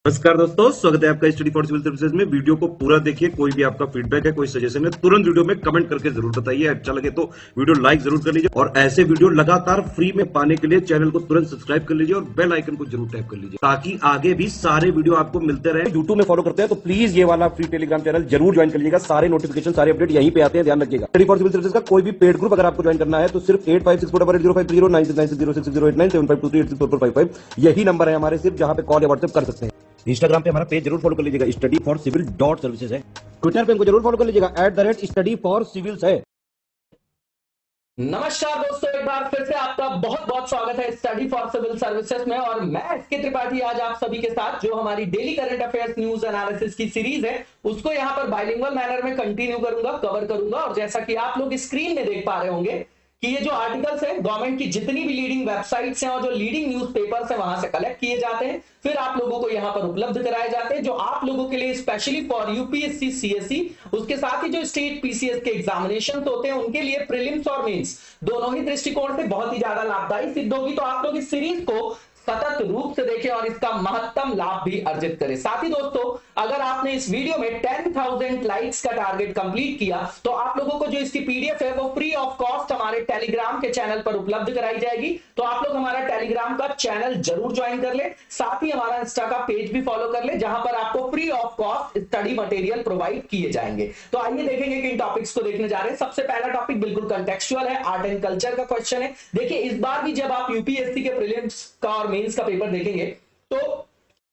नमस्कार दोस्तों, स्वागत है आपका स्टडी फॉर सिविल सर्विसेज में। वीडियो को पूरा देखिए। कोई भी आपका फीडबैक है, कोई सजेशन है, तुरंत वीडियो में कमेंट करके जरूर बताइए। अच्छा लगे तो वीडियो लाइक जरूर कर लीजिए और ऐसे वीडियो लगातार फ्री में पाने के लिए चैनल को तुरंत सब्सक्राइब कर लीजिए और बेल आइकन को जरूर टैप कर लीजिए ताकि आगे भी सारे वीडियो आपको मिलते रहे। यूट्यूब में फॉलो करते हैं तो प्लीज ये वाला फ्री टेलीग्राम चैनल जरूर ज्वाइन कर लीजिएगा। सारे नोटिफिकेशन, सारे अपडेट यहीं पे आते हैं, ध्यान रखिएगा। स्टडी फॉर सिविल सर्विसेज का कोई भी पेड ग्रुप अगर आपको ज्वाइन करना है तो सिर्फ 8564805309696086089483864455 यही नंबर है हमारे, सिर्फ जहां पे कॉल या व्हाट्सएप कर सकते हैं। इंस्टाग्राम पे हमारा पेज जरूर फॉलो कर लीजिएगा, स्टडी फॉर सिविल .सर्विसेज है। ट्विटर पे हमको जरूर फॉलो कर लीजिएगा, @स्टडी फॉर सिविल्स है। नमस्कार दोस्तों, एक बार फिर से आपका बहुत बहुत स्वागत है स्टडी फॉर सिविल सर्विसेज में। और मैं एसके त्रिपाठी आज आप सभी के साथ जो हमारी daily current affairs news analysis की सीरीज है उसको यहाँ पर बाइलिंगुअल मैनर में कंटिन्यू करूंगा, कवर करूंगा। और जैसा कि आप लोग स्क्रीन में देख पा रहे होंगे कि ये जो आर्टिकल्स है गवर्नमेंट की जितनी भी लीडिंग वेबसाइट्स हैं और जो लीडिंग न्यूज़पेपर्स हैं वहां से कलेक्ट किए जाते हैं, फिर आप लोगों को यहां पर उपलब्ध कराए जाते हैं, जो आप लोगों के लिए स्पेशली फॉर यूपीएससी सीएससी, उसके साथ ही जो स्टेट पीसीएस के एग्जामिनेशन होते हैं उनके लिए प्रीलिम्स और मेंस दोनों ही दृष्टिकोण से बहुत ही ज्यादा लाभदायी सिद्ध होगी। तो आप लोग इस सीरीज को सतत रूप से देखें और इसका महत्तम लाभ भी अर्जित करें। साथ ही दोस्तों, अगर आपने इस वीडियो में 10,000 लाइक्स का टारगेट कंप्लीट किया तो आप लोगों को जो इसकी पीडीएफ है वो फ्री ऑफ कॉस्ट हमारे टेलीग्राम के चैनल पर उपलब्ध कराई जाएगी। तो आप लोग हमारा टेलीग्राम का चैनल जरूर ज्वाइन कर ले, साथ ही हमारा इंस्टा का पेज भी फॉलो कर ले जहां पर आपको free of cost study material provide किए जाएंगे। तो आइए देखेंगे किन टॉपिक्स को देखने जा रहे हैं। सबसे पहला टॉपिक बिल्कुल कंटेक्चुअल है, आर्ट एंड कल्चर का क्वेश्चन है। देखिए, इस बार भी जब आप यूपीएससी के प्रीलिम्स का और मेंस का पेपर देखेंगे तो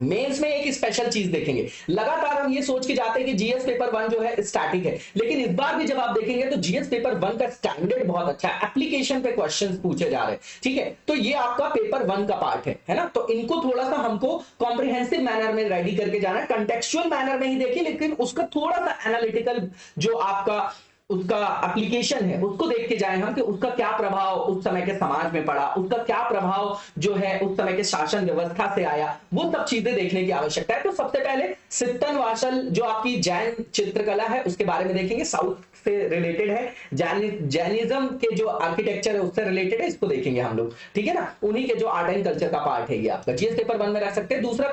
मेंस में एक स्पेशल चीज देखेंगे। लगातार हम ये सोच के जाते हैं कि जीएस पेपर 1 जो है स्टैटिक है, लेकिन इस बार भी जब आप देखेंगे तो जीएस पेपर 1 का स्टैंडर्ड बहुत अच्छा है, एप्लीकेशन पे क्वेश्चंस पूछे जा रहे हैं। ठीक है, तो ये आपका पेपर 1 का पार्ट है ना। तो इनको थोड़ा सा हमको कॉम्प्रिहेंसिव मैनर में रेडी करके जाना है, कंटेक्चुअल मैनर में ही देखिए, लेकिन उसका थोड़ा सा एनालिटिकल जो आपका उसका एप्लीकेशन है उसको देख के जाए हम कि उसका क्या प्रभाव उस समय के समाज में पड़ा, उसका क्या प्रभाव जो है उस समय के शासन व्यवस्था से आया, वो सब चीजें देखने की आवश्यकता है। तो सबसे पहले सित्तन वासल जो आपकी जैन चित्रकला है उसके बारे में देखेंगे, साउथ से रिलेटेड है, जैनिज्म के जो आर्किटेक्चर है उससे रिलेटेड है, इसको देखेंगे हम लोग। ठीक है ना, उन्हीं के जो आर्ट एंड कल्चर का पार्ट है ये आपका जीएस पेपर 1 में रह सकते हैं। दूसरा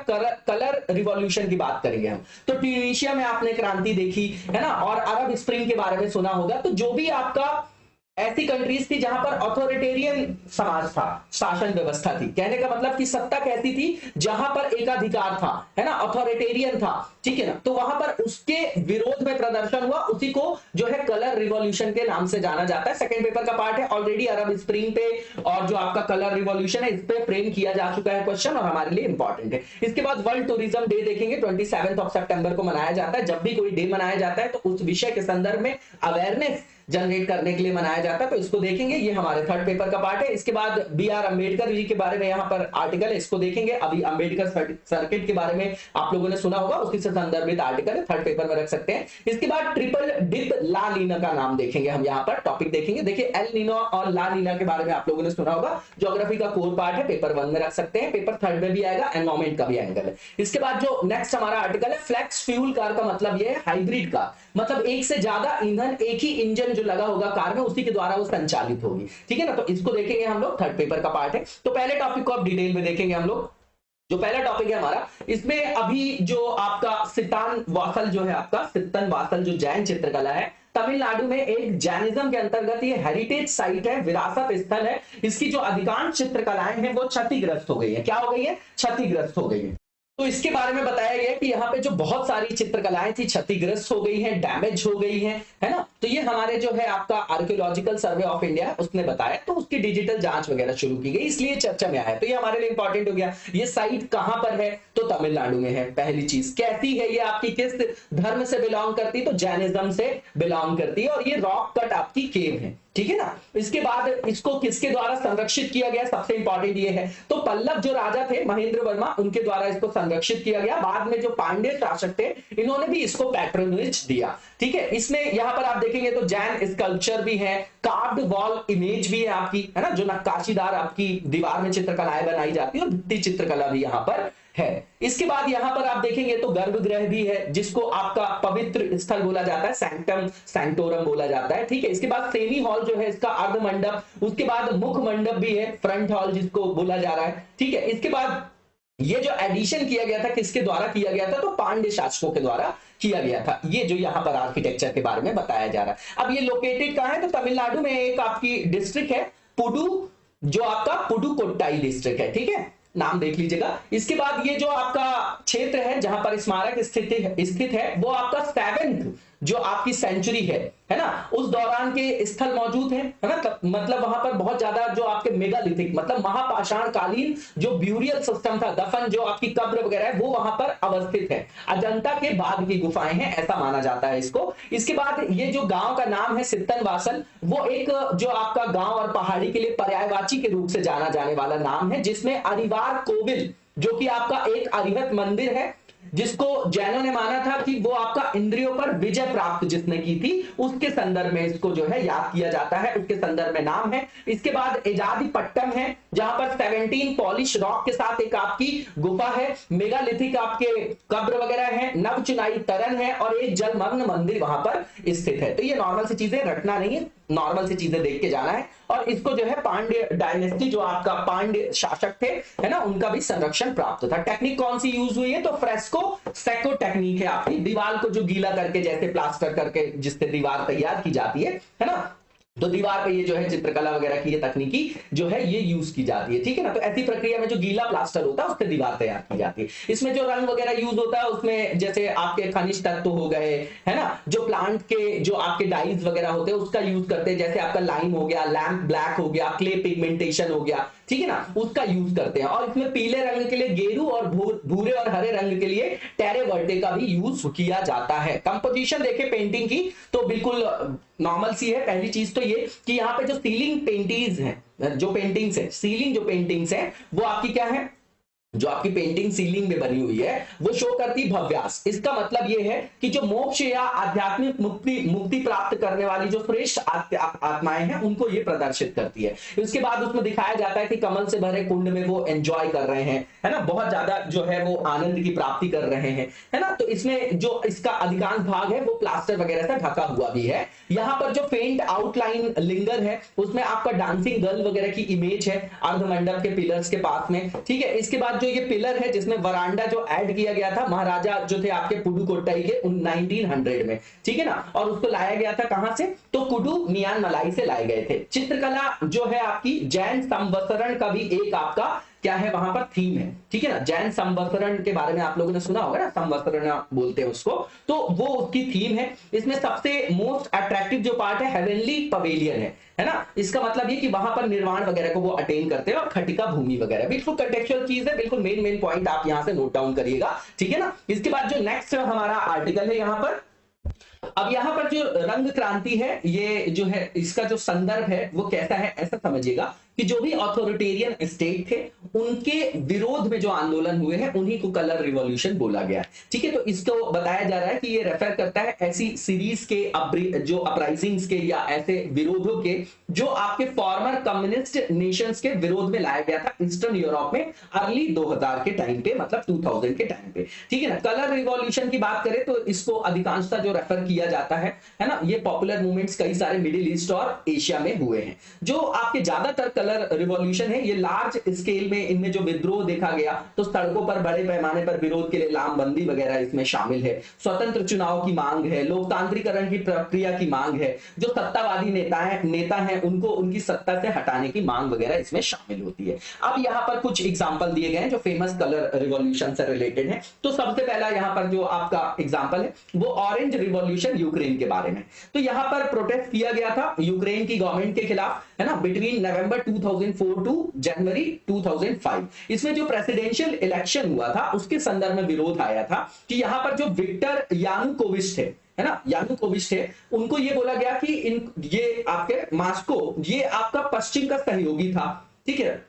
कलर रिवॉल्यूशन की बात करेंगे हम। तो ट्यूनीशिया में आपने क्रांति देखी है ना, और अरब स्प्रिंग के बारे में सुना होगा। तो जो भी आपका ऐसी कंट्रीज थी जहां पर ऑथोरिटेरियन समाज था, शासन व्यवस्था थी, कहने का मतलब कि सत्ता कैसी थी जहां पर एकाधिकार था, है ना, ऑथोरिटेरियन था। ठीक है ना, तो वहां पर उसके विरोध में प्रदर्शन हुआ, उसी को जो है कलर रिवॉल्यूशन के नाम से जाना जाता है। सेकंड पेपर का पार्ट है, ऑलरेडी अरब स्प्रिंग पे और जो आपका कलर रिवॉल्यूशन है इस पे फ्रेम किया जा चुका है क्वेश्चन और हमारे लिए इंपॉर्टेंट है। इसके बाद वर्ल्ड टूरिज्म डे देखेंगे, 27 सितंबर को मनाया जाता है। जब भी कोई डे मनाया जाता है तो उस विषय के संदर्भ में अवेयरनेस जनरेट करने के लिए मनाया जाता है, तो इसको देखेंगे, ये हमारे थर्ड पेपर का पार्ट है। इसके बाद बी आर अम्बेडकर जी के बारे में यहाँ पर आर्टिकल है, इसको देखेंगे। अभी अम्बेडकर सर्किट के बारे में आप लोगों ने सुना होगा, उसी से संदर्भित आर्टिकल है, थर्ड पेपर में रख सकते हैं। इसके बाद ट्रिपल डिप ला नीना का नाम देखेंगे, हम यहाँ पर टॉपिक देखेंगे। देखिए, एल नीनो और ला नीना के बारे में आप लोगों ने सुना होगा, ज्योग्राफी का कोर पार्ट है, पेपर 1 में रख सकते हैं, पेपर 3 में भी आएगा, एनवायरमेंट का भी एंगल है। इसके बाद जो नेक्स्ट हमारा आर्टिकल है, फ्लेक्स फ्यूल कार का मतलब ये है हाइब्रिड कार, मतलब एक से ज्यादा ईंधन, एक ही इंजन जो लगा होगा कार में उसी के द्वारा वो संचालित होगी। ठीक है ना, तो इसको देखेंगे हम लोग, थर्ड पेपर का पार्ट है। तो पहले टॉपिक को अब डिटेल में देखेंगे हम लोग। जो पहला टॉपिक है हमारा, इसमें अभी जो आपका सितान वासल जो है, आपका सित्तन वासल जो जैन चित्रकला है, तमिलनाडु में एक जैनिज्म के अंतर्गत ये हेरिटेज साइट है, विरासत स्थल है। इसकी जो अधिकांश चित्रकलाएं हैं वो क्षतिग्रस्त हो गई है। क्या हो गई है? क्षतिग्रस्त हो गई है। तो इसके बारे में बताया गया कि यहाँ पे जो बहुत सारी चित्रकलाएं थी क्षतिग्रस्त हो गई हैं, डैमेज हो गई हैं, है ना। तो ये हमारे जो है आपका आर्कियोलॉजिकल सर्वे ऑफ इंडिया उसने बताया, तो उसकी डिजिटल जांच वगैरह शुरू की गई, इसलिए चर्चा में आया। तो ये हमारे लिए इंपॉर्टेंट हो गया। ये साइट कहां पर है? तो तमिलनाडु में है। पहली चीज, कैसी है ये, आपकी किस धर्म से बिलोंग करती है? तो जैनिज्म से बिलोंग करती है, और ये रॉक कट आपकी केव है। ठीक है ना। इसके बाद इसको किसके द्वारा संरक्षित किया गया, सबसे इंपॉर्टेंट ये है, तो पल्लव जो राजा थे महेंद्र वर्मा, उनके द्वारा इसको संरक्षित किया गया। बाद में जो पांड्य शासक थे इन्होंने भी इसको पैट्रोनेज दिया। ठीक है, इसमें यहां पर आप देखेंगे तो जैन स्कल्पचर भी है, कार्व्ड वॉल इमेज भी है आपकी, है ना, जो नक्काशीदार आपकी दीवार में चित्रकलाएं बनाई जाती है, और भित्ति चित्रकला भी यहां पर है। इसके बाद यहां पर आप देखेंगे तो गर्भगृह भी है, जिसको आपका पवित्र स्थल बोला जाता है, सैंक्टम सैंक्टोरम बोला जाता है। ठीक है, इसके बाद सेमी हॉल जो है इसका अर्ध मंडप, उसके बाद मुख मंडप भी है, फ्रंट हॉल जिसको बोला जा रहा है। ठीक है, इसके बाद ये जो एडिशन किया गया था किसके द्वारा किया गया था, तो पांड्य शासकों के द्वारा किया गया था। ये जो यहाँ पर आर्किटेक्चर के बारे में बताया जा रहा है। अब ये लोकेटेड कहाँ है, तो तमिलनाडु में एक आपकी डिस्ट्रिक्ट है पुडु, जो आपका पुडुकोट्टाई डिस्ट्रिक्ट है, ठीक है, नाम देख लीजिएगा। इसके बाद ये जो आपका क्षेत्र है जहां पर स्मारक स्थित है वो आपका 7th जो आपकी सेंचुरी है ना, उस दौरान के स्थल मौजूद है ना, मतलब वहां पर बहुत ज्यादा जो आपके मेगालिथिक मतलब महापाषाण कालीन जो ब्यूरियल सिस्टम था, दफन जो आपकी कब्र वगैरह है वो वहां पर अवस्थित है। अजंता के बाद की गुफाएं हैं ऐसा माना जाता है इसको। इसके बाद ये जो गांव का नाम है सित्तनवासल, वो एक जो आपका गांव और पहाड़ी के लिए पर्यायवाची के रूप से जाना जाने वाला नाम है, जिसमें अरिवार कोविल जो कि आपका एक अरिहत मंदिर है, जिसको जैनों ने माना था कि वो आपका इंद्रियों पर विजय प्राप्त जिसने की थी, उसके संदर्भ में इसको जो है याद किया जाता है, उसके संदर्भ में नाम है। इसके बाद एजादी पट्टम है जहां पर 17 पॉलिश रॉक के साथ एक आपकी गुफा है, मेगालिथिक आपके कब्र वगैरह है, नवचुनाई तरन है और एक जलमग्न मंदिर वहां पर स्थित है। तो ये नॉर्मल सी चीजें रटना नहीं है, नॉर्मल सी चीजें देख के जाना है। और इसको जो है पांड्य डायनेस्टी जो आपका पांड्य शासक थे है ना, उनका भी संरक्षण प्राप्त था। टेक्निक कौन सी यूज हुई है, तो फ्रेस्को सेको टेक्निक है आपकी, दीवार को जो गीला करके जैसे प्लास्टर करके जिससे दीवार तैयार की जाती है ना, तो दीवार पे ये जो है चित्रकला वगैरह की ये तकनीकी जो है ये यूज की जाती है, ठीक है ना। तो ऐसी प्रक्रिया में जो गीला प्लास्टर होता है उससे दीवार तैयार की जाती है। इसमें जो रंग वगैरह यूज होता है उसमें जैसे आपके खनिज तत्व हो गए है ना, जो प्लांट के जो आपके डाइज वगैरह होते हैं उसका यूज करते हैं, जैसे आपका लाइम हो गया, लैम्प ब्लैक हो गया, क्ले पिगमेंटेशन हो गया, ठीक है ना, उसका यूज करते हैं। और इसमें पीले रंग के लिए गेरू और भूरे और हरे रंग के लिए टेरेवर्टे का भी यूज किया जाता है। कंपोजिशन देखे पेंटिंग की तो बिल्कुल नॉर्मल सी है। पहली चीज तो ये कि यहाँ पे जो सीलिंग पेंटिंग्स हैं, जो पेंटिंग्स है, सीलिंग जो पेंटिंग्स है वो आपकी क्या है, जो आपकी पेंटिंग सीलिंग में बनी हुई है वो शो करती भव्यास। इसका मतलब ये है कि जो मोक्ष या आध्यात्मिक मुक्ति प्राप्त करने वाली जो श्रेष्ठ आत्माएं हैं उनको ये प्रदर्शित करती है। उसके बाद उसमें दिखाया जाता है कि कमल से भरे कुंड में वो एंजॉय कर रहे हैं है ना, बहुत ज्यादा जो है वो आनंद की प्राप्ति कर रहे हैं है ना। तो इसमें जो इसका अधिकांश भाग है वो प्लास्टर वगैरह से ढका हुआ भी है। यहाँ पर जो पेंट आउटलाइन लिंगर है उसमें आपका डांसिंग गर्ल वगैरह की इमेज है अर्धमंडप के पिलर्स के पास में, ठीक है। इसके बाद जो ये पिलर है जिसमें वरांडा जो ऐड किया गया था महाराजा जो थे आपके पुडुकोट्टाई के 1900 में, ठीक है ना, और उसको लाया गया था कहां से, तो कुडु मियान मलाई से लाए गए थे। चित्रकला जो है आपकी जैन संवत्सरण का भी एक आपका क्या है वहां पर थीम है, ठीक है ना। जैन संवत्सरण के बारे में आप लोगों ने सुना होगा ना, संवत्सरण बोलते हैं उसको, तो वो उसकी थीम है। इसमें सबसे मोस्ट अट्रैक्टिव जो पार्ट है हेवनली पवेलियन है ना। इसका मतलब ये कि वहां पर निर्वाण वगैरह को वो अटेन करते हैं और खटिका भूमि वगैरह, बिल्कुल कंटेक्चुअल चीज है, बिल्कुल मेन पॉइंट आप यहां से नोट डाउन करिएगा, ठीक है ना। इसके बाद जो नेक्स्ट हमारा आर्टिकल है यहाँ पर, अब यहां पर जो रंग क्रांति है ये जो है इसका जो संदर्भ है वो कैसा है ऐसा समझिएगा कि जो भी ऑथोरिटेरियन स्टेट थे उनके विरोध में जो आंदोलन हुए हैं उन्हीं को कलर रिवॉल्यूशन बोला गया है, ठीक है। तो इसको बताया जा रहा है कि ये रेफर करता है ऐसी सीरीज के जो अपराइजिंग्स के या ऐसे विरोधों के जो आपके फॉर्मर कम्युनिस्ट नेशंस के विरोध में लाया गया था ईस्टर्न यूरोप में अर्ली 2000 के टाइम पे, मतलब 2000 के टाइम पे, ठीक है ना। कलर रिवॉल्यूशन की बात करें तो इसको अधिकांशतः जो रेफर किया जाता है ना, ये पॉपुलर मूवमेंट्स कई सारे मिडिल ईस्ट और एशिया में हुए हैं। जो आपके ज्यादातर कलर रिवॉल्यूशन है ये लार्ज स्केल में, इनमें जो विद्रोह देखा गया तो सड़कों पर बड़े पैमाने पर विरोध के लिए लामबंदी वगैरह इसमें शामिल है, स्वतंत्र चुनाव की मांग है, लोकतांत्रिकरण की प्रक्रिया की मांग है, जो सत्तावादी नेता हैं उनको उनकी सत्ता से हटाने की मांग वगैरह इसमें शामिल होती है। अब यहाँ पर कुछ एग्जाम्पल दिए गए हैं जो फेमस कलर रिवॉल्यूशन से रिलेटेड है। तो सबसे पहला यहाँ पर जो आपका एग्जाम्पल है वो ऑरेंज रिवॉल्यूशन यूक्रेन के बारे में। तो यहाँ पर प्रोटेस्ट किया गया था यूक्रेन की गवर्नमेंट के खिलाफ है ना, बिटवीन नवंबर 2004 टू जनवरी 2005। इसमें जो प्रेसिडेंशियल इलेक्शन हुआ था उसके संदर्भ में विरोध आया था कि यहाँ पर जो विक्टर यानुकोविच थे है ना, यानुकोविच थे, उनको ये बोला गया कि ये आपके मॉस्को ये आपका पश्चिम का सहयोगी था, ठीक है,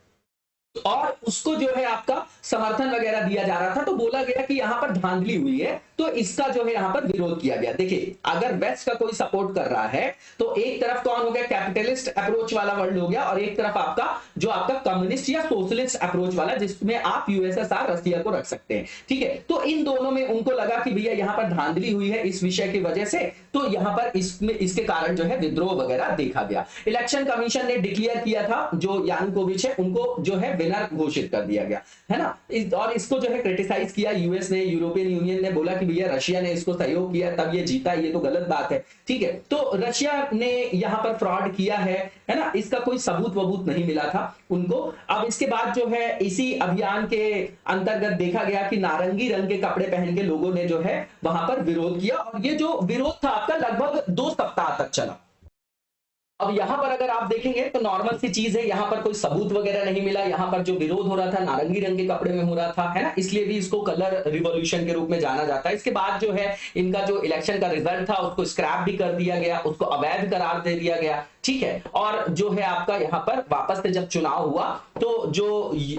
और उसको जो है आपका समर्थन वगैरह दिया जा रहा था। तो बोला गया कि यहां पर धांधली हुई है, तो इसका जो है यहां पर विरोध किया गया। देखिए अगर वेस्ट का कोई सपोर्ट कर रहा है तो एक तरफ कौन हो गया, कैपिटलिस्ट अप्रोच वाला वर्ल्ड हो गया, और एक तरफ आपका जो आपका कम्युनिस्ट या सोशलिस्ट अप्रोच वाला जिसमें आप यूएसएसआर रसिया को रख सकते हैं, ठीक है। तो इन दोनों में उनको लगा कि भैया यहां पर धांधली हुई है इस विषय की वजह से, तो यहां पर इसके कारण जो है विद्रोह वगैरह देखा गया। इलेक्शन कमीशन ने डिक्लेयर किया था जो यानुकोविच है उनको जो है विनर घोषित कर दिया गया, है ना। और इसको जो है क्रिटिसाइज किया यूएस ने, यूरोपियन यूनियन ने बोला कि भैया रशिया ने इसको सहयोग किया तब ये जीता, ये तो गलत बात है, ठीक है। तो रशिया ने यहाँ पर फ्रॉड किया है ना, इसका कोई सबूत वबूत नहीं मिला था उनको। अब इसके बाद जो है इसी अभियान के अंतर्गत देखा गया कि नारंगी रंग के कपड़े पहन के लोगों ने जो है वहां पर विरोध किया, और ये जो विरोध था आपका लगभग 2 सप्ताह तक चला। अब यहां पर अगर आप देखेंगे तो नॉर्मल सी चीज है, यहां पर कोई सबूत वगैरह नहीं मिला, यहां पर जो विरोध हो रहा था नारंगी रंग के कपड़े में हो रहा था, है ना, इसलिए भी इसको कलर रिवॉल्यूशन के रूप में जाना जाता है। इसके बाद जो है इनका जो इलेक्शन का रिजल्ट था उसको स्क्रैप भी कर दिया गया, उसको अवैध करार दे दिया गया, ठीक है। और जो है आपका यहाँ पर वापस से जब चुनाव हुआ तो जो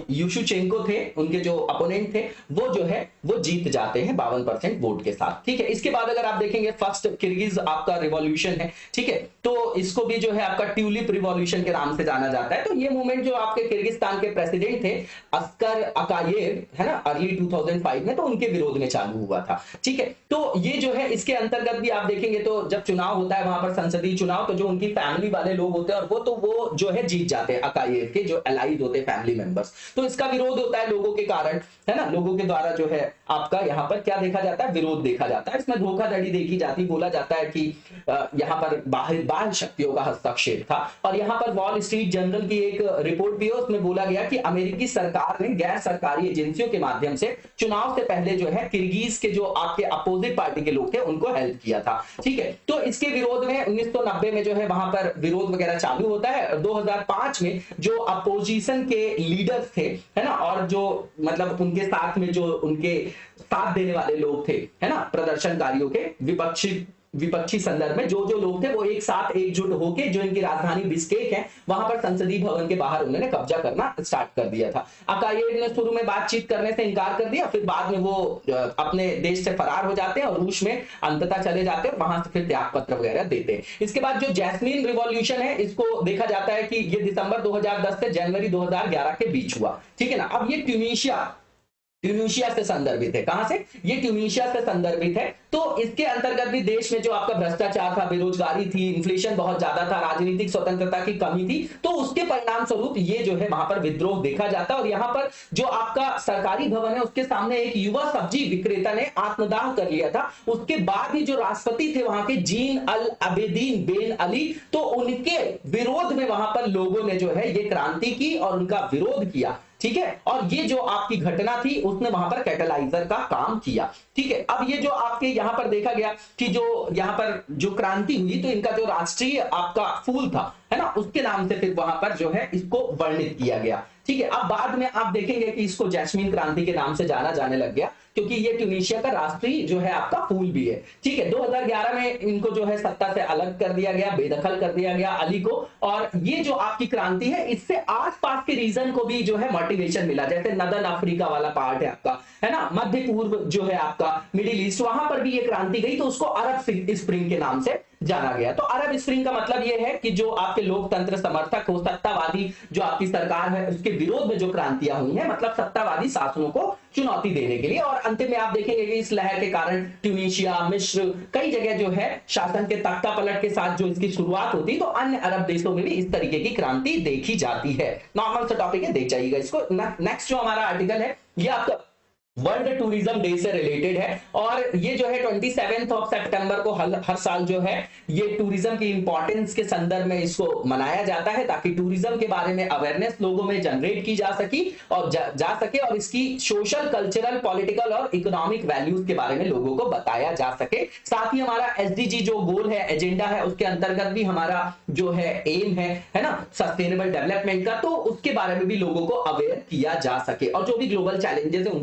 यूशुचेंको थे, उनके जो अपोनेंट थे, वो जो है वो जीत जाते हैं 52% वोट के साथ, ठीक है। इसके बाद अगर आप देखेंगे फर्स्ट किर्गिज आपका रिवॉल्यूशन है, ठीक है, तो इसको भी जो है आपका ट्यूलिप रिवॉल्यूशन के नाम से जाना जाता है। तो ये मूवमेंट जो आपके किर्गिस्तान के प्रेसिडेंट थे अस्कर अकायेव, है ना, अर्ली 2005 में, तो उनके विरोध में चालू हुआ था, ठीक है। तो ये जो है इसके अंतर्गत भी आप देखेंगे तो जब चुनाव होता है वहां पर संसदीय चुनाव, तो जो उनकी फैमिली वाले लोग होते हैं और वो जो है जीत जाते हैं, अकायेव के जो एलाइज होते हैं फैमिली मेंबर्स, तो इसका विरोध होता है लोगों के कारण, है ना, लोगों के द्वारा जो है आपका यहाँ पर क्या देखा जाता है, विरोध देखा जाता है, इसमें धोखाधड़ी देखी जाती, बोला जाता है कि यहाँ पर बाह्य शक्तियों का हस्तक्षेप था। और यहाँ पर वॉल स्ट्रीट जर्नल की एक रिपोर्ट भी है, उसमें बोला गया कि अमेरिकी सरकार ने गैर सरकारी एजेंसियों के माध्यम से चुनाव से पहले जो है किर्गिज के जो आपके अपोजिट पार्टी के लोग थे उनको हेल्प किया था, ठीक है। तो इसके विरोध में 1990 में जो है वहां पर विरोध वगैरह चालू होता है। 2005 में जो अपोजिशन के लीडर्स थे, है ना, और जो मतलब उनके साथ में जो उनके साथ देने वाले लोग थे, है ना, प्रदर्शनकारियों के विपक्षी संदर्भ में जो लोग थे वो एक साथ एकजुट होकर जो इनकी राजधानी बिश्केक है वहां पर संसदीय भवन के बाहर उन्होंने कब्जा करना स्टार्ट कर दिया था। अकायेव ने शुरू में बातचीत करने से इनकार कर दिया, फिर बाद में वो अपने देश से फरार हो जाते हैं और रूस में अंततः चले जाते हैं, वहां से फिर त्याग पत्र वगैरह देते हैं। इसके बाद जो जैस्मीन रिवॉल्यूशन है इसको देखा जाता है कि ये दिसंबर 2010 से जनवरी 2011 के बीच हुआ, ठीक है ना। अब ये ट्यूनीशिया से संदर्भित है, कहां से, ये ट्यूनीशिया से संदर्भित है। तो इसके अंतर्गत भी देश में जो आपका भ्रष्टाचार था, बेरोजगारी थी, इन्फ्लेशन बहुत ज्यादा था, राजनीतिक स्वतंत्रता की कमी थी, तो उसके परिणाम स्वरूप ये जो है वहां पर विद्रोह देखा जाता है। और यहाँ पर जो आपका सरकारी भवन है उसके सामने एक युवा सब्जी विक्रेता ने आत्मदाह कर लिया था। उसके बाद ही जो राष्ट्रपति थे वहां के जीन अल अबेदीन बेन अली, तो उनके विरोध में वहां पर लोगों ने जो है ये क्रांति की और उनका विरोध किया, ठीक है। और ये जो आपकी घटना थी उसने वहां पर कैटलाइजर का काम किया, ठीक है। अब ये जो आपके यहां पर देखा गया कि जो यहां पर जो क्रांति हुई तो इनका जो राष्ट्रीय आपका फूल था, है ना, उसके नाम से फिर वहां पर जो है इसको वर्णित किया गया, ठीक है। अब बाद में आप देखेंगे कि इसको जैस्मीन क्रांति के नाम से जाना जाने लग गया क्योंकि ये ट्यूनीशिया का राष्ट्रीय जो है आपका फूल भी है, ठीक है। 2011 में इनको जो है सत्ता से अलग कर दिया गया, बेदखल कर दिया गया अली को। और ये जो आपकी क्रांति है इससे आसपास के रीजन को भी जो है मोटिवेशन मिला, जैसे नदन अफ्रीका वाला पार्ट है आपका, है ना, मध्य पूर्व जो है आपका मिडिल ईस्ट, वहां पर भी ये क्रांति गई तो उसको अरब स्प्रिंग के नाम से जाना गया। तो अरब स्प्रिंग का मतलब यह है कि जो आपके लोकतंत्र समर्थक हो, सत्तावादी जो आपकी सरकार है उसके विरोध में जो क्रांतियां हुई हैं, मतलब सत्तावादी शासनों को चुनौती देने के लिए। और अंतिम में आप देखेंगे कि इस लहर के कारण ट्यूनीशिया, मिस्र, कई जगह जो है शासन के तख्ता पलट के साथ जो इसकी शुरुआत होती, तो अन्य अरब देशों में भी इस तरीके की क्रांति देखी जाती है। नॉर्मल सा टॉपिक है, देख जाइएगा इसको। नेक्स्ट जो हमारा आर्टिकल है ये आपका वर्ल्ड टूरिज्म डे से रिलेटेड है और ये जो है 27 सितंबर को हर साल जो है ये टूरिज्म की इंपॉर्टेंस के संदर्भ में इसको मनाया जाता है ताकि टूरिज्म के बारे में अवेयरनेस लोगों में जनरेट की जा सकी और जा सके और इसकी सोशल, कल्चरल, पॉलिटिकल और इकोनॉमिक वैल्यूज के बारे में लोगों को बताया जा सके। साथ ही हमारा एसडीजी जो गोल है, एजेंडा है, उसके अंतर्गत भी हमारा जो है एम है ना, सस्टेनेबल डेवलपमेंट का, तो उसके बारे में भी लोगों को अवेयर किया जा सके और जो भी ग्लोबल चैलेंजेस है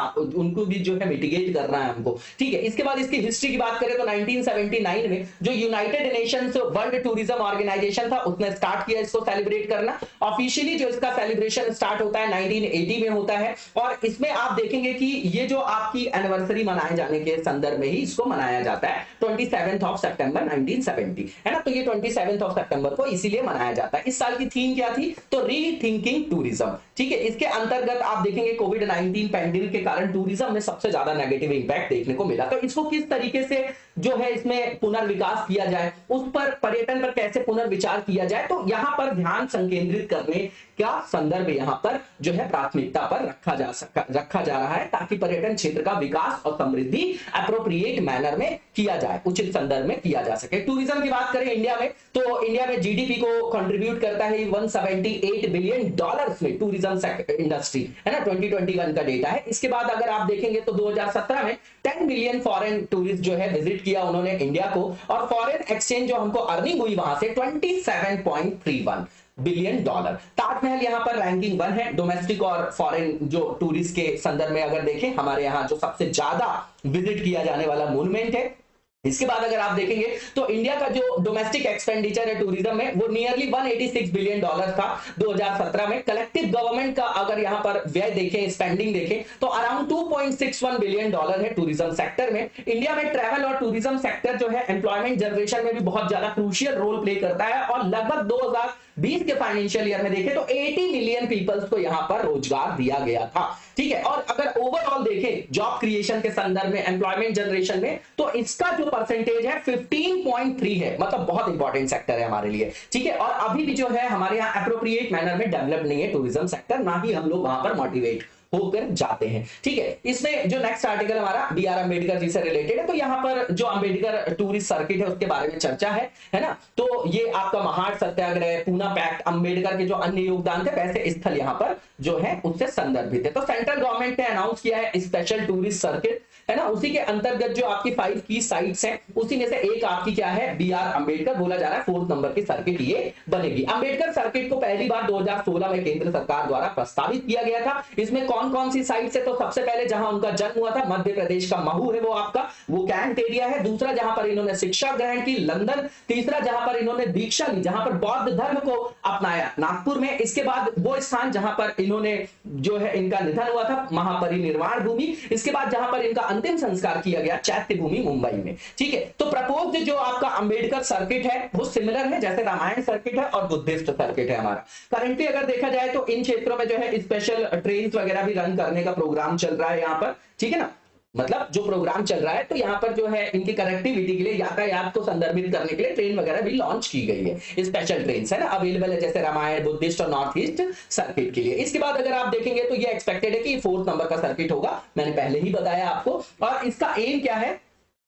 उनको भी जो है मिटिगेट करना है हमको, ठीक है। इसके बाद इसकी हिस्ट्री की बात करें तो 1979 में जो United Nations World Tourism Organisation था उसने स्टार्ट किया इसको सेलिब्रेट करना। ऑफिशियली जो इसका सेलिब्रेशन स्टार्ट होता है 1980 में होता है और इसमें आप देखेंगे कि ये जो आपकी एनिवर्सरी मनाए जाने के संदर्भ में ही इसको मनाया जाता है 27 सितंबर 1970, है ना। तो ये 27 सितंबर को इसीलिए मनाया जाता है। इस साल की थीम क्या थी, तो रीथिंकिंग टूरिज्म, ठीक है। इसके अंतर्गत आप देखेंगे कोविड-19 पैंडेमिक के कारण कारण टूरिज्म में सबसे ज्यादा नेगेटिव इंपैक्ट देखने को मिला। तो इसको किस तरीके से जो है इसमें पुनर्विकास किया जाए, उस पर पर्यटन पर कैसे पुनर्विचार किया जाए, तो यहां पर ध्यान संकेंद्रित करने का संदर्भ यहां पर जो है प्राथमिकता पर रखा जा रहा है, ताकि पर्यटन क्षेत्र का विकास और समृद्धि एप्रोप्रिएट मैनर में किया जाए, उचित संदर्भ में किया जा सके। टूरिज्म की बात करें इंडिया में, तो इंडिया में जीडीपी को कंट्रीब्यूट करता है 178 बिलियन डॉलर्स में टूरिज्म इंडस्ट्री, है ना, 2021 का डेटा है। इसके बाद अगर आप देखेंगे तो 2017 में 10 मिलियन फॉरेन टूरिस्ट जो है विजिट किया उन्होंने इंडिया को, और फॉरेन एक्सचेंज जो हमको अर्निंग हुई वहां से 27.31 बिलियन डॉलर। ताजमहल यहां पर रैंकिंग 1 है, डोमेस्टिक और फॉरेन जो टूरिस्ट के संदर्भ में अगर देखें, हमारे यहां जो सबसे ज्यादा विजिट किया जाने वाला मोन्यूमेंट है। इसके बाद अगर आप देखेंगे तो इंडिया का जो डोमेस्टिक एक्सपेंडिचर है टूरिज्म में वो नियरली 186 बिलियन डॉलर था 2017 में। कलेक्टिव गवर्नमेंट का अगर यहां पर व्यय देखें, स्पेंडिंग देखें, तो अराउंड 2.61 बिलियन डॉलर है टूरिज्म सेक्टर में। इंडिया में ट्रैवल और टूरिज्म सेक्टर जो है एम्प्लॉयमेंट जनरेशन में भी बहुत ज्यादा क्रूशियल रोल प्ले करता है, और लगभग 2020 के फाइनेंशियल ईयर में देखें तो 80 मिलियन पीपल्स को यहां पर रोजगार दिया गया था, ठीक है। और अगर ओवरऑल देखें जॉब क्रिएशन के संदर्भ में, एम्प्लॉयमेंट जनरेशन में, तो इसका जो परसेंटेज है 15.3 है, मतलब बहुत इंपॉर्टेंट सेक्टर है हमारे लिए, ठीक है। और अभी भी जो है हमारे यहाँ एप्रोप्रिएट मैनर में डेवलप नहीं है टूरिज्म सेक्टर, ना ही हम लोग वहां पर मोटिवेट होकर जाते हैं, ठीक है। इसमें जो नेक्स्ट आर्टिकल हमारा बी आर अम्बेडकर जी से रिलेटेड है, तो यहाँ पर जो अम्बेडकर टूरिस्ट सर्किट है उसके बारे में चर्चा है ना। तो ये आपका महाड़ सत्याग्रह, पूना पैक्ट, अम्बेडकर के जो अन्य योगदान थे, वैसे स्थल यहाँ पर जो है उससे संदर्भित है। तो सेंट्रल गवर्नमेंट ने अनाउंस किया है स्पेशल टूरिस्ट सर्किट, है ना। उसी के अंतर्गत जो आपकी 5 की साइट्स हैं, उसी में से एक आपकी क्या है, बी आर अम्बेडकर, बोला जा रहा है 4th नंबर की सर्किट ये बनेगी। अम्बेडकर सर्किट को पहली बार 2016 में केंद्र सरकार द्वारा प्रस्तावित किया गया था। इसमें कौन कौन सी साइट्स है, तो सबसे पहले जहां उनका जन्म हुआ था मध्य प्रदेश का महू है वो आपका, वो कैंट एरिया है। दूसरा जहां पर इन्होंने शिक्षा ग्रहण की, लंदन। तीसरा जहां पर इन्होंने दीक्षा ली, जहां पर बौद्ध धर्म को अपनाया, नागपुर में। इसके बाद वो स्थान जहां पर इन्होंने जो है इनका निधन हुआ था, महापरिनिर्वाण भूमि। इसके बाद जहां पर इनका अंतिम संस्कार किया गया, चैत्य भूमि, मुंबई में, ठीक है। तो प्रपोज्ड जो आपका अम्बेडकर सर्किट है वो सिमिलर है जैसे रामायण सर्किट है और बुद्धिस्ट सर्किट है हमारा। करंटली अगर देखा जाए तो इन क्षेत्रों में जो है स्पेशल ट्रेन वगैरह भी रन करने का प्रोग्राम चल रहा है यहाँ पर, ठीक है ना। मतलब जो प्रोग्राम चल रहा है, तो यहाँ पर जो है इनकी कनेक्टिविटी के लिए, यातायात को संदर्भित करने के लिए ट्रेन वगैरह भी लॉन्च की गई है, स्पेशल ट्रेन है ना, अवेलेबल है, जैसे रामायण, बुद्धिस्ट और नॉर्थ ईस्ट सर्किट के लिए। इसके बाद अगर आप देखेंगे तो ये एक्सपेक्टेड है कि 4th नंबर का सर्किट होगा, मैंने पहले ही बताया आपको। और इसका एम क्या है,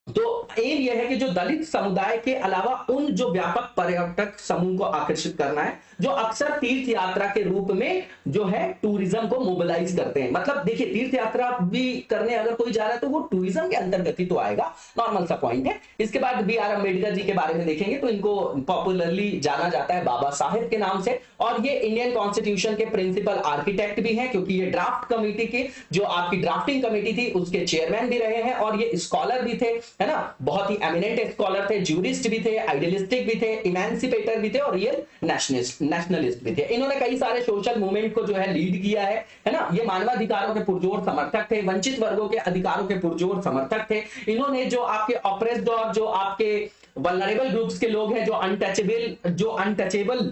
तो एम यह है कि जो दलित समुदाय के अलावा उन जो व्यापक पर्यटक समूह को आकर्षित करना है, जो अक्सर तीर्थ यात्रा के रूप में जो है टूरिज्म को मोबिलाइज करते हैं। मतलब देखिए, तीर्थ यात्रा भी करने अगर कोई जा रहा है तो वो टूरिज्म के अंतर्गत ही तो आएगा, नॉर्मल सा पॉइंट है। इसके बाद बी आर अम्बेडकर जी के बारे में देखेंगे तो इनको पॉपुलरली जाना जाता है बाबा साहेब के नाम से, और ये इंडियन कॉन्स्टिट्यूशन के प्रिंसिपल आर्किटेक्ट भी हैं, क्योंकि ये ड्राफ्ट कमेटी की जो आपकी ड्राफ्टिंग कमेटी थी उसके चेयरमैन भी रहे हैं, और ये स्कॉलर भी थे, है ना, बहुत ही एमिनेंट स्कॉलर थे, ज्यूरिस्ट भी थे, आइडियलिस्टिक भी थे, इमेंसिपेटर भी थे, और रियल नेशनलिस्ट भी थे। इन्होंने कई सारे सोशल मूवमेंट को जो है लीड किया है ना। ये मानवाधिकारों के पुरजोर समर्थक थे, वंचित वर्गों के अधिकारों के पुरजोर समर्थक थे। इन्होंने जो आपके ऑप्रेस्ड और जो आपके वल्नरेबल ग्रुप्स के लोग हैं, जो अनटचेबल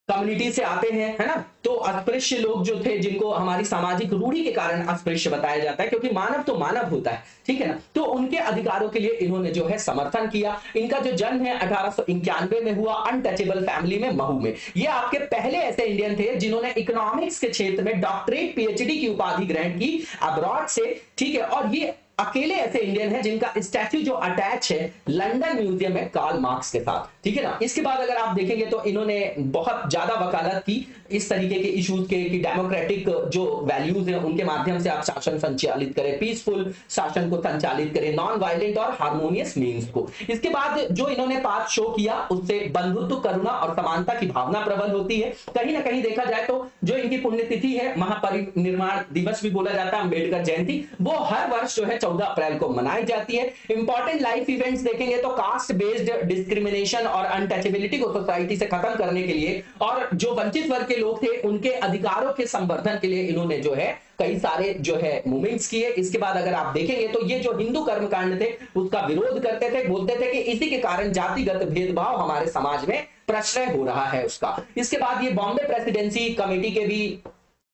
कम्युनिटी से आते हैं, है ना, तो अस्पृश्य लोग जो थे, जिनको हमारी सामाजिक रूढ़ी के कारण अस्पृश्य बताया जाता है, क्योंकि मानव तो मानव होता है, ठीक है ना, तो उनके अधिकारों के लिए इन्होंने जो है समर्थन किया। इनका जो जन्म है 1891 में हुआ, अनटचेबल फैमिली में, महू में। ये आपके पहले ऐसे इंडियन थे जिन्होंने इकोनॉमिक्स के क्षेत्र में डॉक्टरेट, पीएचडी की उपाधि ग्रहण की अब्रॉड से, ठीक है। और ये अकेले ऐसे इंडियन है जिनका स्टैच्यू जो अटैच है लंदन म्यूजियम में कार्ल मार्क्स के साथ, ठीक है ना। इसके बाद अगर आप देखेंगे तो इन्होंने बहुत ज्यादा वकालत की इस तरीके के इश्यूज के, कि डेमोक्रेटिक जो वैल्यूज हैं उनके माध्यम से आप शासन संचालित करें, पीसफुल शासन को संचालित करें, नॉन वायलेंट और हार्मोनियस मीन्स को। इसके बाद जो इन्होंने पाथ शो किया उससे बंधुत्व, करुणा और समानता की भावना प्रबल होती है। कहीं ना कहीं देखा जाए तो जो इनकी पुण्यतिथि है, महापरिनिर्वाण दिवस भी बोला जाता है, अम्बेडकर जयंती, वो हर वर्ष जो है 14 अप्रैल को मनाई जाती है। इंपॉर्टेंट लाइफ इवेंट्स देखेंगे तो कास्ट बेस्ड डिस्क्रिमिनेशन और अनटचेबिलिटी को सोसाइटी से खत्म करने के लिए, और जो वंचित वर्ग के लोग थे उनके अधिकारों के संवर्धन के लिए इन्होंने जो है कई सारे जो है मूवमेंट्स किए। इसके बाद अगर आप देखेंगे तो ये जो हिंदू कर्मकांड थे उसका विरोध करते थे, बोलते थे कि इसी के कारण जातिगत भेदभाव हमारे समाज में प्रश्रय हो रहा है उसका। इसके बाद ये बॉम्बे प्रेसिडेंसी कमेटी के भी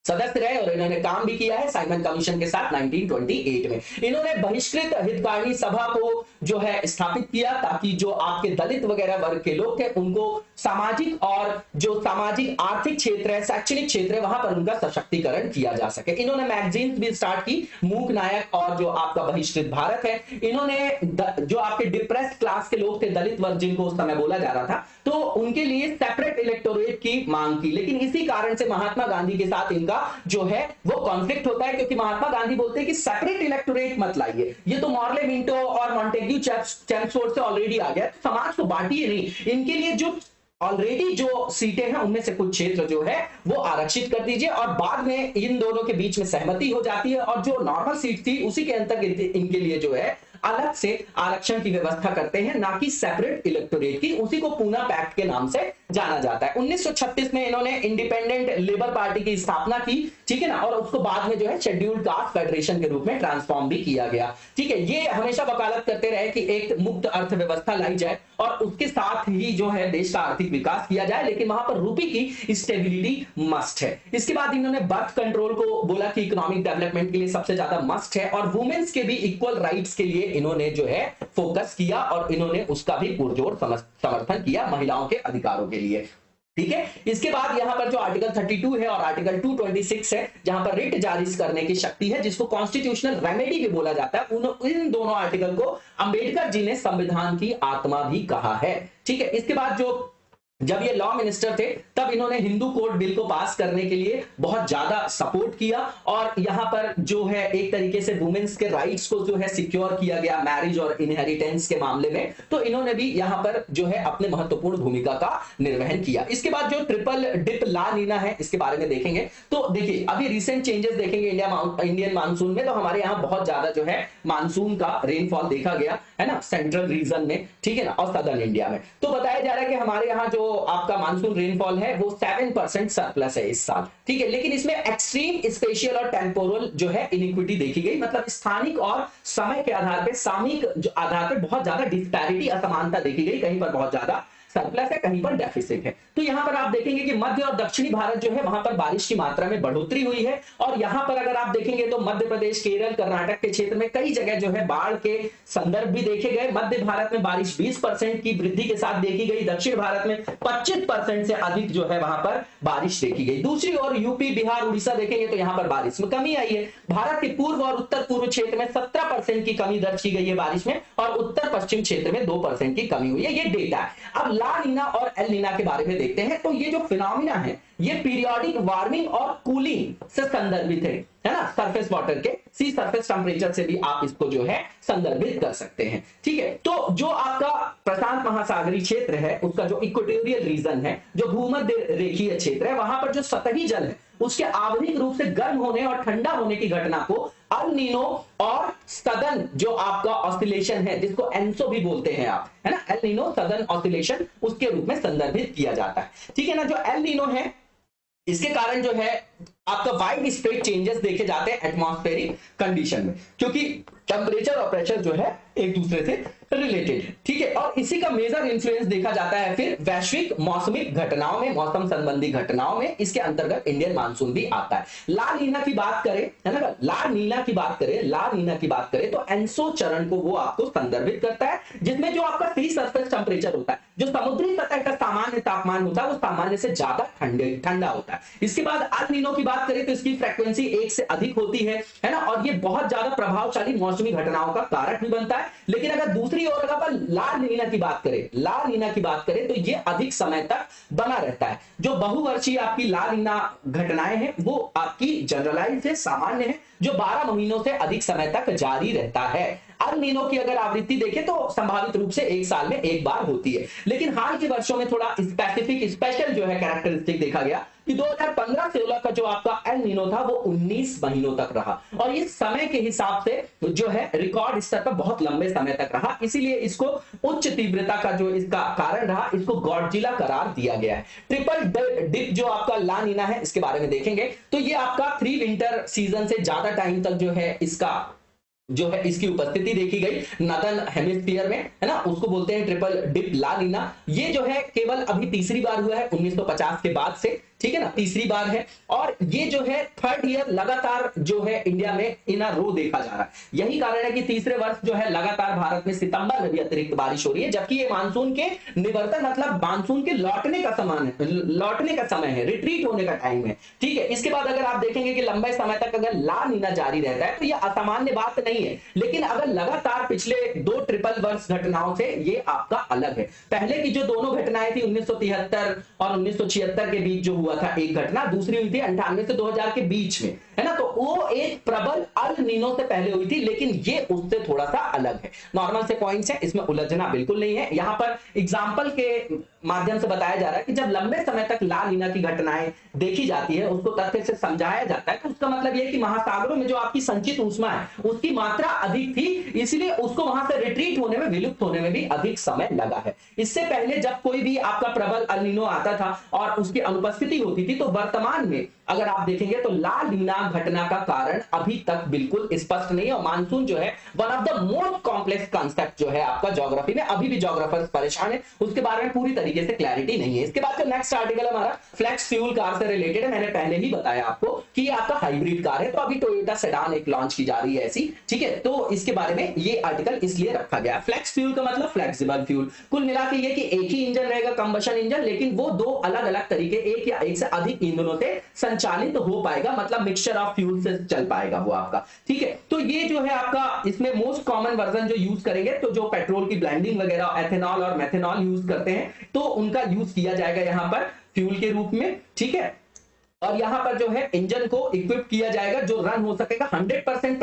सदस्य रहे और इन्होंने काम भी किया है साइमन कमीशन के साथ 1928 में। इन्होंने बहिष्कृत हितकारिणी सभा को जो है स्थापित किया ताकि जो आपके दलित वगैरह वर्ग के लोग थे उनको सामाजिक और जो सामाजिक आर्थिक क्षेत्र है, शैक्षणिक क्षेत्र है, वहां पर उनका सशक्तिकरण किया जा सके। इन्होंने मैगजीन्स भी स्टार्ट की, मूक नायक और जो आपका बहिष्कृत भारत है। इन्होंने जो आपके डिप्रेस्ड क्लास के लोग थे, दलित वर्ग जिनको उस समय बोला जा रहा था, तो उनके लिए सेपरेट इलेक्टोरेट की मांग की। लेकिन इसी कारण से महात्मा गांधी के साथ इनका जो है वो कॉन्फ्लिक्ट होता है, क्योंकि महात्मा गांधी बोलते हैं कि सेपरेट इलेक्टोरेट मत लाइए, ये तो मॉर्ले मिंटो और मॉन्टेग्यू चैम्सफोर्ड से ऑलरेडी आ गया, तो समाज को बांटिए नहीं, इनके लिए जो ऑलरेडी जो सीटें हैं उनमें से कुछ क्षेत्र जो है वो आरक्षित कर दीजिए। और बाद में इन दोनों के बीच में सहमति हो जाती है और जो नॉर्मल सीट थी उसी के अंतर्गत इनके लिए जो है अलग से आरक्षण की व्यवस्था करते हैं, ना कि सेपरेट इलेक्टोरेट की। उसी को पूना पैक्ट के नाम से जाना जाता है। 1936 में इन्होंने इंडिपेंडेंट लेबर पार्टी की स्थापना की, ठीक है ना, और उसको बाद में जो है शेड्यूल्ड कास्ट फेडरेशन के रूप में ट्रांसफॉर्म भी किया गया। ठीक है, ये हमेशा वकालत करते रहे कि एक मुक्त अर्थव्यवस्था लाई जाए और उसके साथ ही जो है देश का आर्थिक विकास किया जाए, लेकिन वहां पर रूपी की स्टेबिलिटी मस्ट है। इसके बाद इन्होंने बर्थ कंट्रोल को बोला कि इकोनॉमिक डेवलपमेंट के लिए सबसे ज्यादा मस्ट है, और वुमेन्स के भी इक्वल राइट्स के लिए इन्होंने जो है फोकस किया और इन्होंने उसका भी पुरजोर समर्थन किया महिलाओं के अधिकारों के लिए। ठीक है, इसके बाद यहां पर जो आर्टिकल 32 है और आर्टिकल 226 है, जहां पर रिट जारी करने की शक्ति है, जिसको कॉन्स्टिट्यूशनल रेमेडी भी बोला जाता है, इन दोनों आर्टिकल को अंबेडकर जी ने संविधान की आत्मा भी कहा है। ठीक है, इसके बाद जो जब ये लॉ मिनिस्टर थे तब इन्होंने हिंदू कोड बिल को पास करने के लिए बहुत ज्यादा सपोर्ट किया, और यहां पर जो है एक तरीके से वुमेन्स के राइट्स को जो है सिक्योर किया गया मैरिज और इनहेरिटेंस के मामले में, तो इन्होंने भी यहां पर जो है अपने महत्वपूर्ण भूमिका का निर्वहन किया। इसके बाद जो ट्रिपल डिप ला नीना है, इसके बारे में देखेंगे तो देखिए अभी रिसेंट चेंजेस देखेंगे इंडियन मानसून में, तो हमारे यहाँ बहुत ज्यादा जो है मानसून का रेनफॉल देखा गया है ना, सेंट्रल रीजन में, ठीक है ना, और सदर्न इंडिया में। तो बताया जा रहा है कि हमारे यहाँ जो आपका मानसून रेनफॉल है वो 7% सरप्लस है इस साल। ठीक है, लेकिन इसमें एक्सट्रीम स्पेशियल और टेम्पोरल जो है इनिक्विटी देखी गई, मतलब स्थानिक और समय के आधार पे, सामयिक आधार पे बहुत ज्यादा डिस्पैरिटी, असमानता देखी गई। कहीं पर बहुत ज्यादा सरप्लस है, कहीं पर डेफिसिट है। तो यहां पर आप देखेंगे कि मध्य और दक्षिणी भारत जो है वहां पर बारिश की मात्रा में बढ़ोतरी हुई है, और यहां पर अगर आप देखेंगे तो मध्य प्रदेश, केरल, कर्नाटक के क्षेत्र में कई जगह जो है बाढ़ के संदर्भ भी देखे गए। मध्य भारत में बारिश 20% की वृद्धि के साथ देखी गई, दक्षिण भारत में 25% से अधिक जो है वहां पर बारिश देखी गई। दूसरी ओर यूपी, बिहार, उड़ीसा देखेंगे तो यहां पर बारिश में कमी आई है। भारत के पूर्व और उत्तर पूर्व क्षेत्र में 17% की कमी दर्ज की गई है बारिश में, और उत्तर पश्चिम क्षेत्र में 2% की कमी हुई है। ये डेटा है। अब ला नीना और एल नीना के बारे में देखते हैं। तो ये जो फिनोमिना है ये पीरियोडिक वार्मिंग और कूलिंग से संदर्भित है ना, सरफेस वाटर के सी सरफेस टेम्परेचर से भी आप इसको जो है संदर्भित कर सकते हैं। ठीक है, तो जो आपका प्रशांत महासागरीय क्षेत्र है उसका जो इक्वेटोरियल रीजन है, जो भूमध्य रेखीय क्षेत्र है, वहां पर जो सतही जल है उसके आवधिक रूप से गर्म होने और ठंडा होने की घटना को अल नीनो और सदर्न जो आपका ऑसिलेशन है, जिसको एनसो भी बोलते हैं आप, है ना, एल नीनो सदर्न ऑसिलेशन, उसके रूप में संदर्भित किया जाता है। ठीक है ना, जो एल नीनो है इसके कारण जो है आपका वाइड स्प्रेड चेंजेस देखे जाते हैं एटमॉस्फेरिक कंडीशन में, क्योंकि टेम्परेचर और प्रेशर जो है एक दूसरे से रिलेटेड है। ठीक है, और इसी का मेजर इन्फ्लुएंस देखा जाता है फिर वैश्विक मौसमिक घटनाओं में, मौसम संबंधी घटनाओं में। इसके अंतर्गत इंडियन मानसून भी आता है। ला नीना की बात करें, है ना, ला नीना की बात करें तो एनसो चरण को वो आपको संदर्भित करता है, जिसमें जो आपका सी सरफेस टेम्परेचर होता है, जो समुद्री सतह का सामान्य तापमान होता है, वो सामान्य से ज्यादा ठंडा होता है। इसके बाद अल नीनो की बात करें तो इसकी फ्रीक्वेंसी 1 से अधिक होती है ना, और ये बहुत ज्यादा प्रभावशाली मौसमी घटनाओं का कारक भी बनता है। लेकिन अगर दूसरी ओर अगर ला नीना की बात करें तो ये अधिक समय तक बना रहता है। जो बहुवर्षीय आपकी ला नीना घटनाएं हैं वो आपकी जनरलाइज है, सामान्य है, जो 12 महीनों से अधिक समय तक जारी रहता है। अल नीनो की अगर आवृत्ति देखें तो संभावित रूप से एक साल में एक बार होती है, लेकिन हाल के वर्षों में थोड़ा स्पेशल जो है कैरेक्टरिस्टिक देखा गया कि 2015-16 का जो आपका एल नीनो था वो 19 महीनों तक रहा, और इस समय के हिसाब से जो है रिकॉर्ड स्तर पर बहुत लंबे समय तक रहा। इसीलिए इसको उच्च तीव्रता का जो इसका कारण रहा, इसको गॉडजिला करार दिया गया है। ट्रिपल डिप जो आपका ला नीना है इसके बारे में देखेंगे तो ये आपका 3 विंटर सीजन से ज्यादा टाइम तक जो है इसका जो है इसकी उपस्थिति देखी गई नॉर्दर्न हेमिस्फीयर में, है ना, उसको बोलते हैं ट्रिपल डिप ला नीना। ये जो है केवल अभी तीसरी बार हुआ है 1950 के बाद से। ठीक है ना, तीसरी बार है। और ये जो है थर्ड ईयर लगातार जो है इंडिया में इन अ रो देखा जा रहा है। यही कारण है कि तीसरे वर्ष जो है लगातार भारत में सितंबर में भी अतिरिक्त बारिश हो रही है, जबकि ये मानसून के निवर्तन मतलब मानसून के लौटने का समय है, रिट्रीट होने का टाइम है। ठीक है, इसके बाद अगर आप देखेंगे कि लंबे समय तक अगर ला नीना जारी रहता है तो यह असामान्य बात नहीं है, लेकिन अगर लगातार पिछले 2 ट्रिपल वर्ष घटनाओं से ये आपका अलग है। पहले की जो दोनों घटनाएं थी 1973 और 1976 के बीच जो हुआ था एक घटना, दूसरी हुई थी 98 से 2000 के बीच में, है ना, तो वो एक प्रबल अल नीनो से पहले हुई थी, लेकिन ये उससे थोड़ा सा अलग है। नॉर्मल से पॉइंट्स है, इसमें उलझना बिल्कुल नहीं है। यहां पर एग्जांपल के माध्यम से बताया जा रहा है कि जब लंबे समय तक ला नीना की घटनाएं देखी जाती है, उसको तथ्य से समझाया जाता है, तो उसका मतलब यह कि महासागरों में जो आपकी संचित ऊष्मा है उसकी मात्रा अधिक थी, इसलिए उसको वहां से रिट्रीट होने में, विलुप्त होने में भी अधिक समय लगा है। इससे पहले जब कोई भी आपका प्रबल अल नीनो आता था और उसकी अनुपस्थिति होती थी, तो वर्तमान में अगर आप देखेंगे तो ला नीना घटना का कारण अभी तक बिल्कुल स्पष्ट नहीं है। और मानसून जो है one of the most complex concept जो है आपका ज्योग्राफी में, अभी भी ज्योग्राफर्स परेशान है, उसके बारे में पूरी तरीके से क्लैरिटी नहीं है। इसके बाद जो नेक्स्ट आर्टिकल हमारा फ्लेक्स फ्यूल कार से रिलेटेड है। मैंने पहले ही बताया आपको कि ये आपका हाइब्रिड कार है, तो अभी टोयोटा सेडान एक लॉन्च की जा रही है ऐसी, ठीक है, तो इसके बारे में ये आर्टिकल इसलिए रखा गया। फ्लेक्स फ्यूल का मतलब फ्लेक्सिबल फ्यूल, कुल मिला के ये कि एक ही इंजन रहेगा, कंबशन इंजन, लेकिन वो 2 अलग अलग तरीके, एक या एक से अधिक ईंधनों से संचालित हो पाएगा, मतलब मिक्सचर ऑफ फ्यूल से चल पाएगा वो आपका, ठीक है। तो ये जो है आपका इसमें मोस्ट कॉमन वर्जन जो यूज करेंगे, तो जो पेट्रोल की ब्लेंडिंग वगैरह एथेनॉल और मेथेनॉल यूज करते हैं, तो उनका यूज किया जाएगा यहां पर फ्यूल के रूप में, ठीक है। और यहां पर जो है इंजन को इक्विप किया जाएगा जो रन हो सकेगा 100%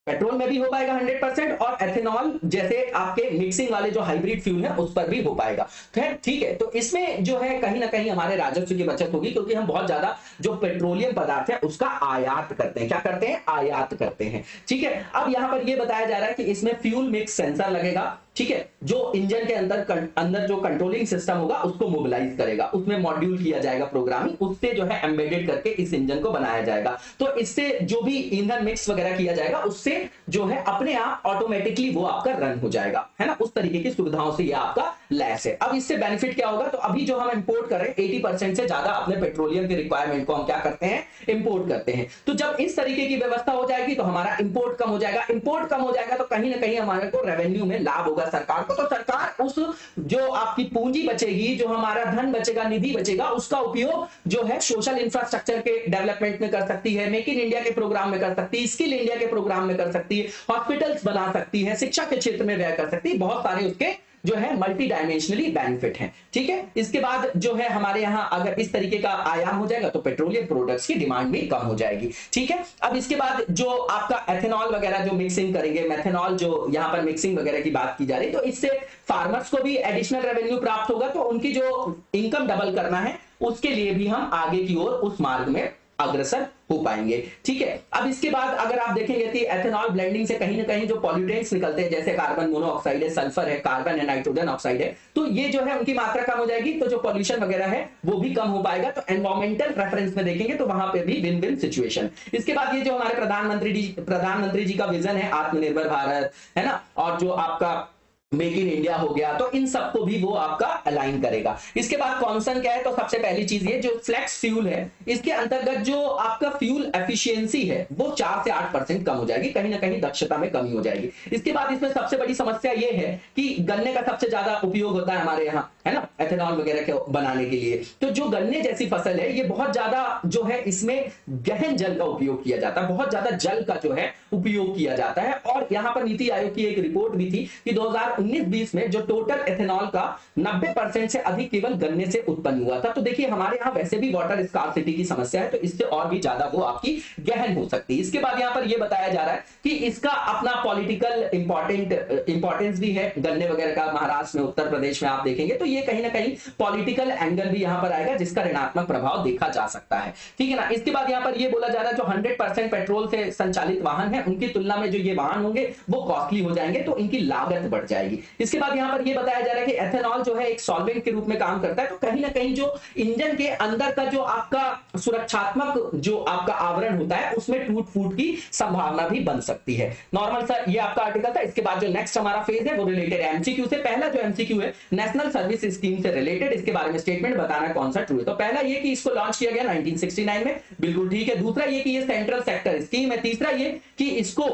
पेट्रोल में भी हो पाएगा 100%, और एथेनॉल जैसे आपके मिक्सिंग वाले जो हाइब्रिड फ्यूल है उस पर भी हो पाएगा। खैर ठीक है, तो इसमें जो है कहीं ना कहीं हमारे राजस्व की बचत होगी, क्योंकि हम बहुत ज्यादा जो पेट्रोलियम पदार्थ है उसका आयात करते हैं। क्या करते हैं? आयात करते हैं, ठीक है। अब यहां पर यह बताया जा रहा है कि इसमें फ्यूल मिक्स सेंसर लगेगा, ठीक है, जो इंजन के अंदर जो कंट्रोलिंग सिस्टम होगा उसको मोबिलाइज करेगा, उसमें मॉड्यूल किया जाएगा प्रोग्रामिंग, उससे जो है एम्बेडेड करके इस इंजन को बनाया जाएगा। तो इससे जो भी ईंधन मिक्स वगैरह किया जाएगा उससे जो है अपने आप ऑटोमेटिकली वो आपका रन हो जाएगा, है ना, उस तरीके की सुविधाओं से ये आपका लैस है। अब इससे बेनिफिट क्या होगा? तो अभी जो हम इंपोर्ट कर रहे हैं 80% से ज्यादा अपने पेट्रोलियम के रिक्वायरमेंट को हम क्या करते हैं? इंपोर्ट करते हैं। तो जब इस तरीके की व्यवस्था हो जाएगी तो हमारा इंपोर्ट कम हो जाएगा, इंपोर्ट कम हो जाएगा तो कहीं ना कहीं हमारे को रेवेन्यू में लाभ होगा सरकार को। तो सरकार उस जो आपकी पूंजी बचेगी, जो हमारा धन बचेगा, निधि बचेगा, उसका उपयोग जो है सोशल इंफ्रास्ट्रक्चर के डेवलपमेंट में कर सकती है, मेक इन इंडिया के प्रोग्राम में कर सकती है, स्किल इंडिया के प्रोग्राम में कर सकती है, हॉस्पिटल्स बना सकती है, शिक्षा के क्षेत्र में व्यय कर सकती है। बहुत सारे उसके जो है मल्टी डायमेंशनली बेनिफिट है, ठीक है। इसके बाद जो है हमारे यहाँ अगर इस तरीके का आयाम हो जाएगा तो पेट्रोलियम प्रोडक्ट्स की डिमांड भी कम हो जाएगी, ठीक है। अब इसके बाद जो आपका एथेनॉल वगैरह जो मिक्सिंग करेंगे, मेथेनॉल जो यहाँ पर मिक्सिंग वगैरह की बात की जा रही है, तो इससे फार्मर्स को भी एडिशनल रेवेन्यू प्राप्त होगा, तो उनकी जो इनकम डबल करना है उसके लिए भी हम आगे की ओर उस मार्ग में अग्रसर हो पाएंगे, ठीक है। अब इसके बाद अगर आप देखेंगे कि एथेनॉल ब्लेंडिंग से कहीं ना कहीं जो पॉल्यूटेंट्स निकलते हैं, जैसे कार्बन मोनोऑक्साइड है, सल्फर है, कार्बन है, नाइट्रोजन ऑक्साइड है, तो ये जो है उनकी मात्रा कम हो जाएगी, तो जो पॉल्यूशन वगैरह है वो भी कम हो पाएगा। तो एनवायरमेंटल रेफरेंस में देखेंगे तो वहां पे भी विन विन सिचुएशन। इसके बाद ये जो हमारे प्रधानमंत्री जी का विजन है आत्मनिर्भर भारत, है ना, और जो आपका मेक इन इंडिया हो गया, तो इन सबको भी वो आपका अलाइन करेगा। इसके बाद कॉन्सर्न क्या है? तो सबसे पहली चीज ये जो फ्लेक्स फ्यूल है, इसके अंतर्गत जो आपका फ्यूल एफिशिएंसी है वो 4 से 8% कम हो जाएगी, कहीं ना कहीं दक्षता में कमी हो जाएगी। इसके बाद इसमें सबसे बड़ी समस्या ये है कि गन्ने का सबसे ज्यादा उपयोग होता है हमारे यहाँ, है ना, एथेनॉल वगैरह के बनाने के लिए। तो जो गन्ने जैसी फसल है ये बहुत ज्यादा जो है इसमें गहन जल का उपयोग किया जाता है, बहुत ज्यादा जल का जो है उपयोग किया जाता है। और यहाँ पर नीति आयोग की एक रिपोर्ट भी थी कि 2019-20 में जो टोटल एथेनॉल का 90% से अधिक केवल गन्ने से उत्पन्न हुआ था। तो देखिए हमारे यहाँ वैसे भी वाटर स्कार्सिटी की समस्या है, तो इससे और भी ज्यादा वो आपकी गहन हो सकती है। इसके बाद यहाँ पर ये बताया जा रहा है कि इसका अपना पॉलिटिकल इंपॉर्टेंस भी है गन्ने वगैरह का। महाराष्ट्र में, उत्तर प्रदेश में आप देखेंगे तो ये कहीं ना कहीं पॉलिटिकल एंगल भी यहाँ पर आएगा, जिसका ऋणात्मक प्रभाव देखा जा सकता है, ठीक है ना। इसके बाद यहाँ पर ये बोला जा रहा है जो 100% पेट्रोल से संचालित वाहन है उनकी तुलना में जो ये वाहन होंगे वो कॉस्टली हो जाएंगे, तो इनकी लागत बढ़ जाएगी। जाएगी। इसके बाद यहाँ पर ये बताया जा रहा है कि एथेनॉल जो है एक सॉल्वेंट के रूप में काम करता है, तो कहीं ना कहीं जो इंजन के अंदर का जो आपका सुरक्षात्मक जो आपका आवरण होता है उसमें टूट फूट की संभावना भी बन सकती है। नॉर्मल सा ये आपका आर्टिकल था। इसके बाद जो नेक्स्ट हमारा फेज है वो रिलेटेड एमसीक्यू से। पहला जो एमसीक्यू है नेशनल सर्विस स्कीम से रिलेटेड, इसके बारे में स्टेटमेंट बताना कौन सा ट्रू है। तो पहला ये कि इसको लॉन्च किया गया 1969 में, बिल्कुल ठीक है। दूसरा ये कि ये सेंट्रल सेक्टर स्कीम है। तीसरा ये कि इसको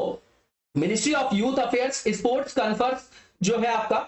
ministry of youth affairs sports confers जो है आपका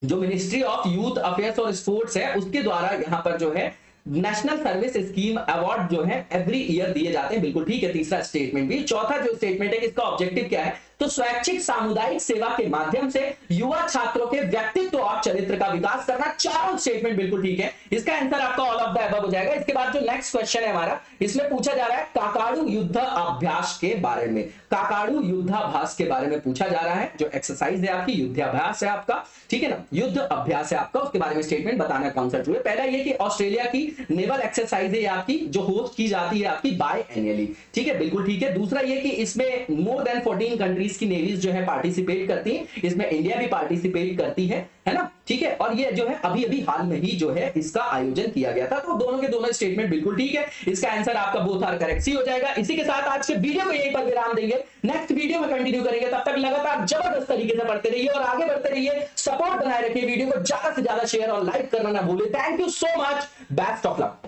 जो मिनिस्ट्री ऑफ यूथ अफेयर्स और स्पोर्ट्स है उसके द्वारा यहां पर जो है नेशनल सर्विस स्कीम अवार्ड जो है एवरी ईयर दिए जाते हैं, बिल्कुल ठीक है। तीसरा स्टेटमेंट भी। चौथा जो स्टेटमेंट है इसका ऑब्जेक्टिव क्या है, तो स्वैच्छिक सामुदायिक सेवा के माध्यम से युवा छात्रों के व्यक्तित्व और चरित्र का विकास करना। चारों स्टेटमेंट बिल्कुल ठीक है। इसका आंसर आपका ऑल ऑफ द अबव हो जाएगा। इसके बाद जो नेक्स्ट क्वेश्चन है हमारा, इसमें पूछा जा रहा है काकाड़ू युद्ध अभ्यास के बारे में। काकाड़ू युद्धाभ्यास के बारे में पूछा जा रहा है। जो एक्सरसाइज है आपकी युद्धाभ्यास है आपका, ठीक है ना, युद्ध अभ्यास है आपका, उसके बारे में स्टेटमेंट बताना कौन सा ट्रू है। पहला ये कि ऑस्ट्रेलिया की नेवल एक्सरसाइज है आपकी जो होस्ट की जाती है आपकी बाय एनुअली, ठीक है, बिल्कुल ठीक है। दूसरा ये कि इसमें मोर देन 14 कंट्रीज की नेवीज जो है पार्टिसिपेट करती है, इसमें इंडिया भी पार्टिसिपेट करती है ना, ठीक है। और ये जो है अभी अभी हाल में ही जो है इसका आयोजन किया गया था। तो दोनों के दोनों स्टेटमेंट बिल्कुल ठीक है। इसका आंसर आपका बोथ आर करेक्ट सी हो जाएगा। इसी के साथ आज के वीडियो को यहीं पर विराम देंगे, नेक्स्ट वीडियो में कंटिन्यू करेंगे। तब तक लगातार जबरदस्त तरीके से पढ़ते रहिए और आगे बढ़ते रहिए। सपोर्ट बनाए रखिए, वीडियो को ज्यादा से ज्यादा शेयर और लाइक करना ना भूले। Thank you so much, best of luck.